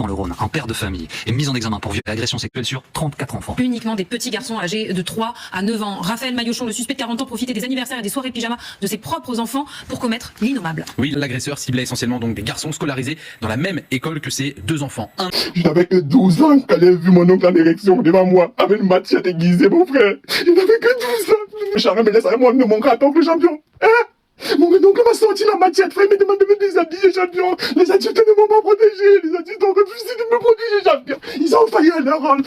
dans le Rhône, un père de famille, est mis en examen pour viol et agression sexuelle sur 34 enfants. Uniquement des petits garçons âgés de 3 à 9 ans. Raphaël Maillochon, le suspect de 40 ans, profitait des anniversaires et des soirées pyjama de ses propres enfants pour commettre l'innommable. Oui, l'agresseur ciblait essentiellement donc des garçons scolarisés dans la même école que ses deux enfants. Je n'avais que 12 ans quand j'ai vu mon oncle en érection devant moi, avec une machette aiguisée, mon frère. Il n'avait que 12 ans. Charles me laisse à moi, mon grand oncle champion. Hein? Mon oncle m'a sorti la machette, frère, il me demande de me déshabiller, champion. Les adultes ne m'ont pas protégé. Les adultes ont refusé de me protéger, champion. Ils ont failli à leur rôle.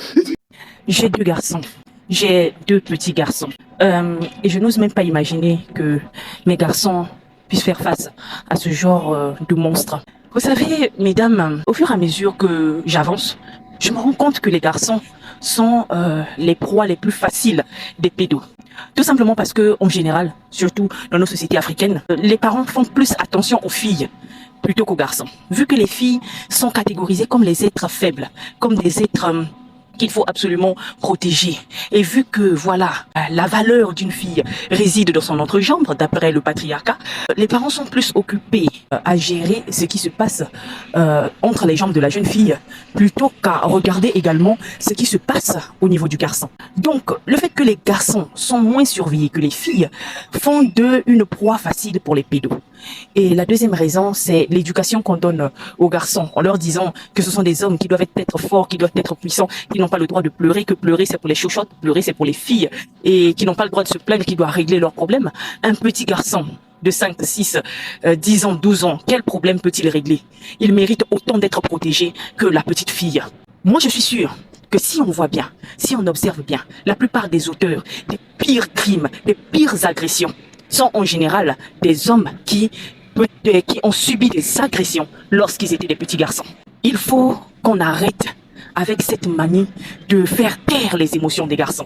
J'ai 2 garçons. J'ai 2 petits garçons. Et je n'ose même pas imaginer que mes garçons puissent faire face à ce genre de monstre. Vous savez, mesdames, au fur et à mesure que j'avance, je me rends compte que les garçons sont les proies les plus faciles des pédos. Tout simplement parce que, en général, surtout dans nos sociétés africaines, les parents font plus attention aux filles plutôt qu'aux garçons. Vu que les filles sont catégorisées comme les êtres faibles, comme des êtres qu'il faut absolument protéger. Et vu que, voilà, la valeur d'une fille réside dans son entrejambe, d'après le patriarcat, les parents sont plus occupés à gérer ce qui se passe entre les jambes de la jeune fille, plutôt qu'à regarder également ce qui se passe au niveau du garçon. Donc, le fait que les garçons sont moins surveillés que les filles font d'eux une proie facile pour les pédos. Et la deuxième raison, c'est l'éducation qu'on donne aux garçons, en leur disant que ce sont des hommes qui doivent être forts, qui doivent être puissants, qui n'ont pas le droit de pleurer, que pleurer c'est pour les chouchottes, pleurer c'est pour les filles, et qui n'ont pas le droit de se plaindre, qui doivent régler leurs problèmes. Un petit garçon de 5, 6, 10 ans, 12 ans, quel problème peut-il régler? Il mérite autant d'être protégé que la petite fille. Moi, je suis sûre que si on voit bien, si on observe bien, la plupart des auteurs des pires crimes, des pires agressions, sont en général des hommes qui ont subi des agressions lorsqu'ils étaient des petits garçons. Il faut qu'on arrête avec cette manie de faire taire les émotions des garçons.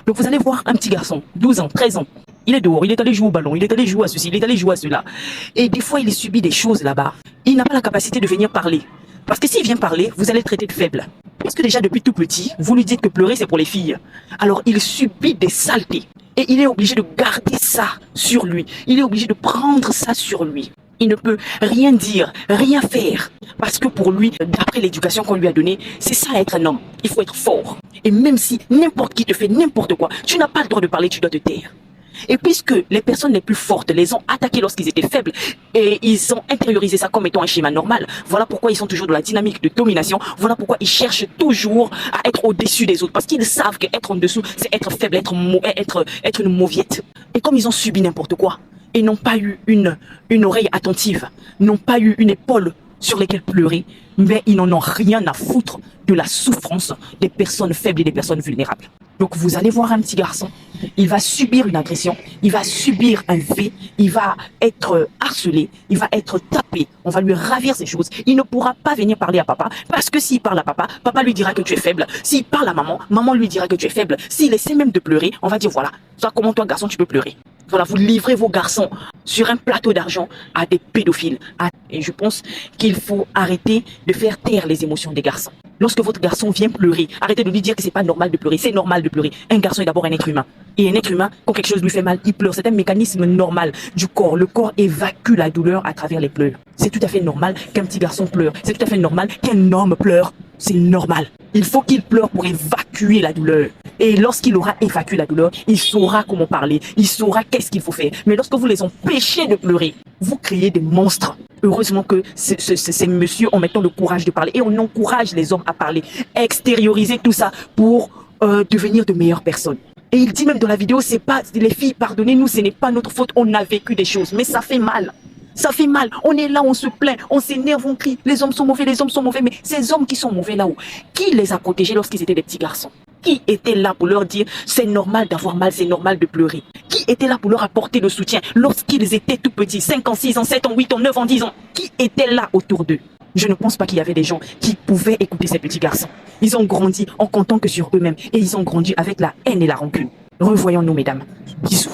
Donc vous allez voir un petit garçon, 12 ans, 13 ans, il est dehors, il est allé jouer au ballon, il est allé jouer à ceci, il est allé jouer à cela. Et des fois, il subit des choses là-bas. Il n'a pas la capacité de venir parler. Parce que s'il vient parler, vous allez le traiter de faible. Parce que déjà depuis tout petit, vous lui dites que pleurer c'est pour les filles. Alors il subit des saletés. Et il est obligé de garder ça sur lui. Il est obligé de prendre ça sur lui. Il ne peut rien dire, rien faire. Parce que pour lui, d'après l'éducation qu'on lui a donnée, c'est ça être un homme. Il faut être fort. Et même si n'importe qui te fait n'importe quoi, tu n'as pas le droit de parler, tu dois te taire. Et puisque les personnes les plus fortes les ont attaqués lorsqu'ils étaient faibles et ils ont intériorisé ça comme étant un schéma normal, voilà pourquoi ils sont toujours dans la dynamique de domination, voilà pourquoi ils cherchent toujours à être au-dessus des autres parce qu'ils savent qu'être en dessous, c'est être faible, être une mauviette. Et comme ils ont subi n'importe quoi et n'ont pas eu une oreille attentive, n'ont pas eu une épaule sur lesquelles pleurer, mais ils n'en ont rien à foutre de la souffrance des personnes faibles et des personnes vulnérables. Donc vous allez voir un petit garçon, il va subir une agression, il va subir un fait, il va être harcelé, il va être tapé, on va lui ravir ces choses. Il ne pourra pas venir parler à papa, parce que s'il parle à papa, papa lui dira que tu es faible. S'il parle à maman, maman lui dira que tu es faible. S'il essaie même de pleurer, on va dire voilà, toi comment toi garçon tu peux pleurer. Voilà, vous livrez vos garçons sur un plateau d'argent à des pédophiles. Et je pense qu'il faut arrêter de faire taire les émotions des garçons. Lorsque votre garçon vient pleurer, arrêtez de lui dire que c'est pas normal de pleurer. C'est normal de pleurer. Un garçon est d'abord un être humain. Et un être humain, quand quelque chose lui fait mal, il pleure. C'est un mécanisme normal du corps. Le corps évacue la douleur à travers les pleurs. C'est tout à fait normal qu'un petit garçon pleure. C'est tout à fait normal qu'un homme pleure. C'est normal. Il faut qu'il pleure pour évacuer la douleur. Et lorsqu'il aura évacué la douleur, il saura comment parler. Il saura qu'est-ce qu'il faut faire. Mais lorsque vous les empêchez de pleurer, vous créez des monstres. Heureusement que ces messieurs ont maintenant le courage de parler. Et on encourage les hommes à parler. Extérioriser tout ça pour devenir de meilleures personnes. Et il dit même dans la vidéo, c'est pas les filles, pardonnez-nous, ce n'est pas notre faute. On a vécu des choses. Mais ça fait mal. Ça fait mal. On est là, on se plaint, on s'énerve, on crie. Les hommes sont mauvais, les hommes sont mauvais. Mais ces hommes qui sont mauvais là-haut, qui les a protégés lorsqu'ils étaient des petits garçons? Qui était là pour leur dire c'est normal d'avoir mal, c'est normal de pleurer? Qui était là pour leur apporter le soutien lorsqu'ils étaient tout petits, 5 ans, 6 ans, 7 ans, 8 ans, 9 ans, 10 ans? Qui était là autour d'eux? Je ne pense pas qu'il y avait des gens qui pouvaient écouter ces petits garçons. Ils ont grandi en comptant que sur eux-mêmes et ils ont grandi avec la haine et la rancune. Revoyons-nous, mesdames. Bisous.